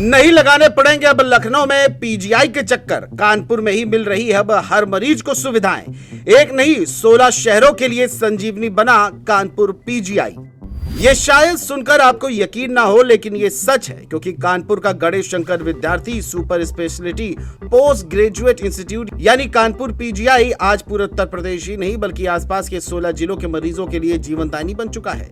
नहीं लगाने पड़ेंगे अब लखनऊ में पीजीआई के चक्कर। कानपुर में ही मिल रही है अब हर मरीज को सुविधाएं। एक नहीं 16 शहरों के लिए संजीवनी बना कानपुर पीजीआई। ये शायद सुनकर आपको यकीन ना हो, लेकिन ये सच है, क्योंकि कानपुर का गणेश शंकर विद्यार्थी super speciality post graduate institute यानी कानपुर पीजीआई आज पूरे उत्तर प्रदेश ही नहीं बल्कि आसपास के 16 जिलों के मरीजों के लिए जीवनदायिनी बन चुका है।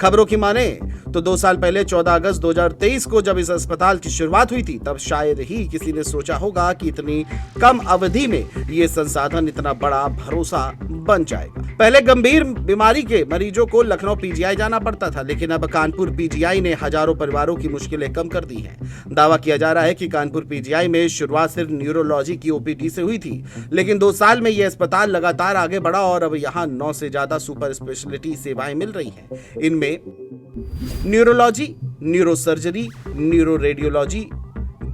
खबरों की माने तो 2 साल पहले 14 अगस्त 2023 को जब इस अस्पताल की शुरुआत हुई थी, तब शायद ही किसी ने सोचा होगा कि इतनी कम अवधि में ये संसाधन इतना बड़ा भरोसा बन जाएगा। पहले गंभीर बीमारी के मरीजों को लखनऊ पीजीआई जाना पड़ता था, लेकिन अब कानपुर पीजीआई ने हजारों परिवारों की मुश्किलें कम कर दी हैं। दावा किया जा रहा है कि कानपुर पीजीआई में शुरुआत सिर्फ न्यूरोलॉजी की ओपीडी से हुई थी, लेकिन 2 साल में यह अस्पताल लगातार आगे बढ़ा और अब यहाँ 9 से ज्यादा सुपर स्पेशलिटी सेवाएं मिल रही हैं। इनमें neurology, neurosurgery, neuro radiology,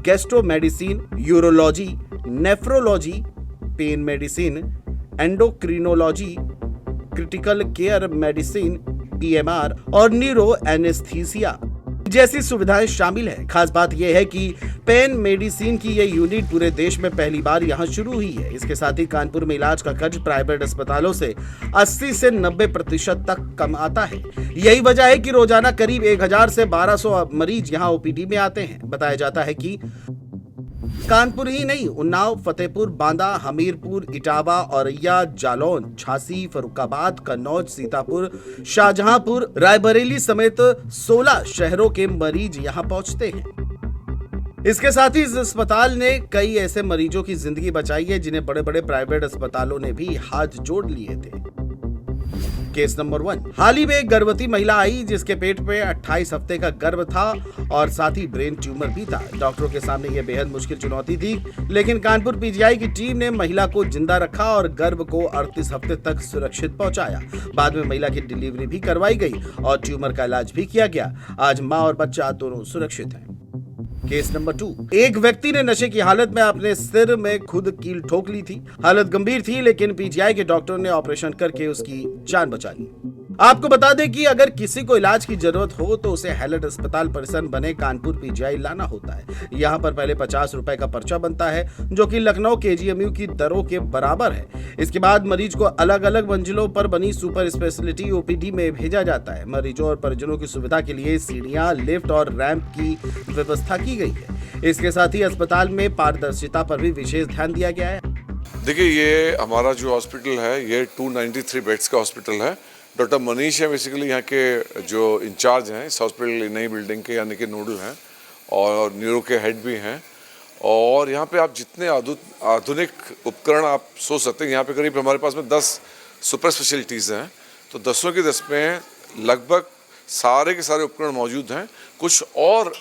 gastro medicine, urology, nephrology, pen medicine, endocrinology, critical care medicine, PMR और न्यूरो एनेस्थीसिया जैसी सुविधाएं शामिल है। खास बात यह है कि पेन मेडिसिन की यह यूनिट पूरे देश में पहली बार यहां शुरू हुई है। इसके साथ ही कानपुर में इलाज का खर्च प्राइवेट अस्पतालों से 80 से 90% तक कम आता है। यही वजह है कि रोजाना करीब 1000 से 1200 मरीज यहां ओपीडी में आते हैं। बताया जाता है कि कानपुर ही नहीं, उन्नाव, फतेहपुर, बांदा, हमीरपुर, इटावा, औरैया, जालौन, झांसी, फर्रुखाबाद, कन्नौज, सीतापुर, शाहजहांपुर, रायबरेली समेत 16 शहरों के मरीज यहां पहुंचते हैं। इसके साथ ही इस अस्पताल ने कई ऐसे मरीजों की जिंदगी बचाई है जिन्हें बड़े बड़े प्राइवेट अस्पतालों ने भी हाथ जोड़ लिए थे। केस नंबर 1, हाल ही में एक गर्भवती महिला आई जिसके पेट पे 28 हफ्ते का गर्भ था और साथ ही ब्रेन ट्यूमर भी था। डॉक्टरों के सामने यह बेहद मुश्किल चुनौती थी, लेकिन कानपुर पीजीआई की टीम ने महिला को जिंदा रखा और गर्भ को 38 हफ्ते तक सुरक्षित पहुंचाया। बाद में महिला की डिलीवरी भी करवाई गई और ट्यूमर का इलाज भी किया गया। आज मां और बच्चा दोनों सुरक्षित हैं। केस नंबर 2, एक व्यक्ति ने नशे की हालत में अपने सिर में खुद कील ठोक ली थी। हालत गंभीर थी, लेकिन पीजीआई के डॉक्टर ने ऑपरेशन करके उसकी जान बचा ली। आपको बता दें कि अगर किसी को इलाज की जरूरत हो तो उसे हैलट अस्पताल परिसर बने कानपुर पीजीआई लाना होता है। यहाँ पर पहले 50 रुपए का पर्चा बनता है, जो कि लखनऊ केजीएमयू की दरों के बराबर है। इसके बाद मरीज को अलग अलग मंजिलों पर बनी सुपर स्पेशलिटी ओपीडी में भेजा जाता है। मरीजों और परिजनों की सुविधा के लिए सीढ़ियां, लिफ्ट और रैंप की व्यवस्था की गई है। इसके साथ ही अस्पताल में पारदर्शिता पर भी विशेष ध्यान दिया गया है। देखिए, ये हमारा जो हॉस्पिटल है ये 293 बेड्स का हॉस्पिटल है। डॉक्टर मनीष है बेसिकली यहाँ के जो इंचार्ज हैं इस हॉस्पिटल नई बिल्डिंग के, यानी कि नोडल हैं और न्यूरो के हेड भी हैं। और यहाँ पे आप जितने आधुनिक उपकरण आप सोच सकते हैं, यहाँ पे करीब हमारे पास में 10 सुपर स्पेशलिटीज़ हैं, तो 10 की 10 में लगभग सारे के सारे उपकरण मौजूद हैं। कुछ और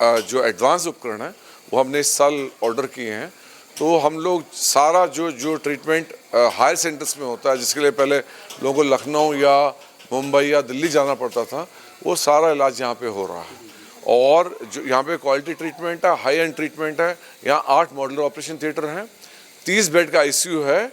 जो एडवांस उपकरण हैं वो हमने इस साल ऑर्डर किए हैं। तो हम लोग सारा जो ट्रीटमेंट हायर सेंटर्स में होता है, जिसके लिए पहले लोगों को लखनऊ या मुंबई या दिल्ली जाना पड़ता था, वो सारा इलाज यहाँ पे हो रहा है। और जो यहाँ पे क्वालिटी ट्रीटमेंट है, हाई एंड ट्रीटमेंट है। यहाँ 8 मॉड्यूलर ऑपरेशन थिएटर हैं, 30 बेड का आईसीयू है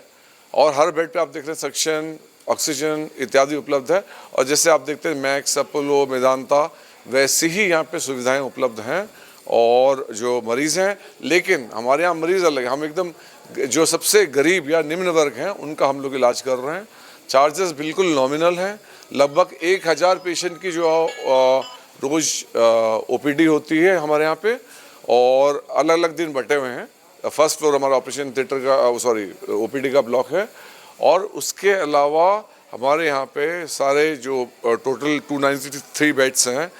और हर बेड पे आप देख रहे हैं सक्शन, ऑक्सीजन इत्यादि उपलब्ध है। और जैसे आप देखते हैं मैक्स, अपोलो, मेदांता, वैसे ही यहाँ पे सुविधाएँ उपलब्ध हैं और जो मरीज़ हैं, लेकिन हमारे यहाँ मरीज़ अलग है। हम एकदम जो सबसे गरीब या निम्न वर्ग हैं उनका हम लोग इलाज कर रहे हैं। चार्जेस बिल्कुल नॉमिनल हैं। लगभग 1000 पेशेंट की जो रोज़ ओपीडी होती है हमारे यहाँ पे, और अलग अलग दिन बटे हुए हैं। फर्स्ट फ्लोर हमारा ऑपरेशन थिएटर का ओपीडी का ब्लॉक है। और उसके अलावा हमारे यहाँ पे सारे जो टोटल 293 बेड्स हैं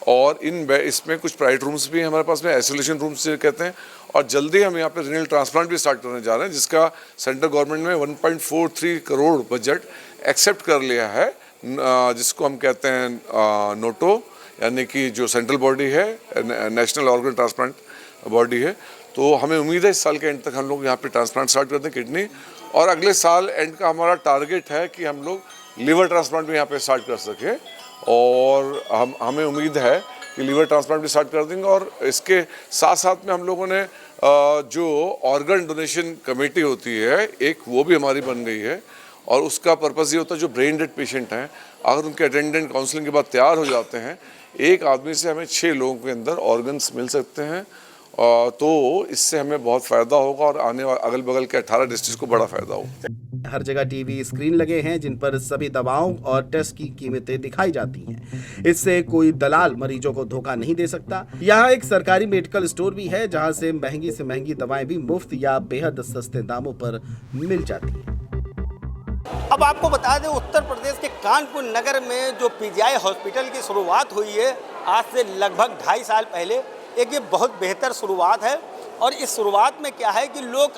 और इसमें कुछ प्राइवेट रूम्स भी हैं हमारे पास में, आइसोलेशन रूम्स कहते हैं। और जल्दी हम यहाँ पे रीनल ट्रांसप्लांट भी स्टार्ट करने जा रहे हैं, जिसका सेंट्रल गवर्नमेंट ने 1.43 करोड़ बजट एक्सेप्ट कर लिया है, जिसको हम कहते हैं नोटो, यानी कि जो सेंट्रल बॉडी है, नेशनल ऑर्गन ट्रांसप्लांट बॉडी है। तो हमें उम्मीद है इस साल के एंड तक हम लोग यहाँ पे ट्रांसप्लांट स्टार्ट कर दें किडनी, और अगले साल एंड का हमारा टारगेट है कि हम लोग लीवर ट्रांसप्लांट भी यहाँ पे स्टार्ट कर सकें। और हमें उम्मीद है कि लीवर ट्रांसप्लांट भी स्टार्ट कर देंगे। और इसके साथ साथ में हम लोगों ने जो ऑर्गन डोनेशन कमेटी होती है एक, वो भी हमारी बन गई है। और उसका पर्पज़ ये होता है जो ब्रेन डेड पेशेंट हैं, अगर उनके अटेंडेंट काउंसलिंग के बाद तैयार हो जाते हैं, एक आदमी से हमें 6 लोगों के अंदर ऑर्गन्स मिल सकते हैं, तो इससे हमें बहुत फ़ायदा होगा और आने वाले अगल बगल के 18 डिस्ट्रिक्ट को बड़ा फ़ायदा होगा। हर जगह टीवी स्क्रीन लगे हैं जिन पर सभी दवाओं और टेस्ट की कीमतें दिखाई जाती हैं। इससे कोई दलाल मरीजों को धोखा नहीं दे सकता। यहाँ एक सरकारी मेडिकल स्टोर भी है जहाँ से महंगी दवाएं भी मुफ्त या बेहद सस्ते दामों पर मिल जाती हैं। अब आपको बता दें, उत्तर प्रदेश के कानपुर नगर में जो पीजीआई हॉस्पिटल की शुरुआत हुई है आज से लगभग 2.5 साल पहले, एक ये बहुत बेहतर शुरुआत है। और इस शुरुआत में क्या है कि लोग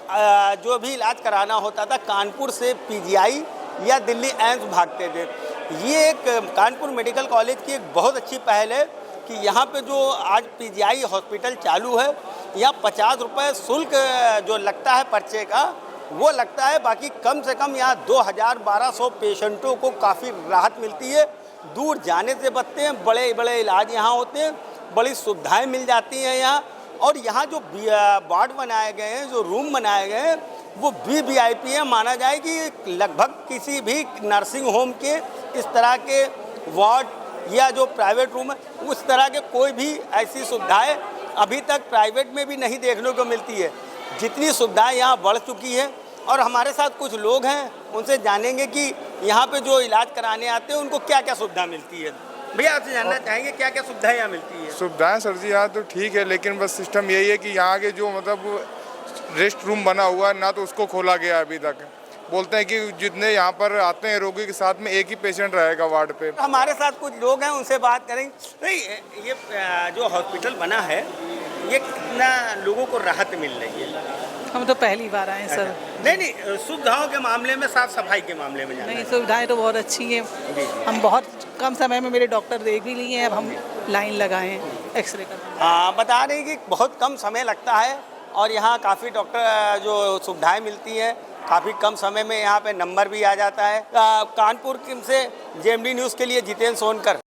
जो भी इलाज कराना होता था कानपुर से पीजीआई या दिल्ली एम्स भागते थे। ये एक कानपुर मेडिकल कॉलेज की एक बहुत अच्छी पहल है कि यहाँ पे जो आज पीजीआई हॉस्पिटल चालू है, यहाँ 50 रुपये शुल्क जो लगता है पर्चे का वो लगता है। बाकी कम से कम यहाँ 2200 पेशेंटों को काफ़ी राहत मिलती है, दूर जाने से बचते हैं, बड़े बड़े इलाज यहाँ होते हैं, बड़ी सुविधाएं मिल जाती हैं यहाँ। और यहाँ जो वार्ड बनाए गए हैं, जो रूम बनाए गए हैं, वो वीवीआईपी है। माना जाए कि लगभग किसी भी नर्सिंग होम के इस तरह के वार्ड या जो प्राइवेट रूम है उस तरह के कोई भी ऐसी सुविधाएं अभी तक प्राइवेट में भी नहीं देखने को मिलती है। जितनी सुविधाएं यहाँ बढ़ चुकी है। और हमारे साथ कुछ लोग हैं, उनसे जानेंगे कि यहाँ पे जो इलाज कराने आते हैं उनको क्या क्या सुविधा मिलती है। भैया आपसे जानना चाहेंगे क्या क्या सुविधाएं यहाँ मिलती है? सुविधाएं सर जी यहाँ तो ठीक है, लेकिन बस सिस्टम यही है कि यहाँ के जो मतलब रेस्ट रूम बना हुआ है ना तो उसको खोला गया अभी तक। बोलते हैं कि जितने यहाँ पर आते हैं रोगी के साथ में एक ही पेशेंट रहेगा वार्ड पे। हमारे साथ कुछ लोग हैं, उनसे बात करेंगे। नहीं, ये जो हॉस्पिटल बना है ये कितना लोगों को राहत मिल रही है? हम तो पहली बार आए सर। नहीं, सुविधाओं के मामले में, साफ सफाई के मामले में नहीं, सुविधाएं तो बहुत अच्छी हैं। हम बहुत कम समय में मेरे डॉक्टर देख भी लिए हैं। अब हम लाइन लगाए हैं एक्सरे का। हाँ, बता रहे हैं कि बहुत कम समय लगता है और यहाँ काफ़ी डॉक्टर जो सुविधाएं मिलती हैं, काफ़ी कम समय में यहाँ पे नंबर भी आ जाता है। कानपुर से जेएमडी न्यूज़ के लिए जितेंद्र सोनकर।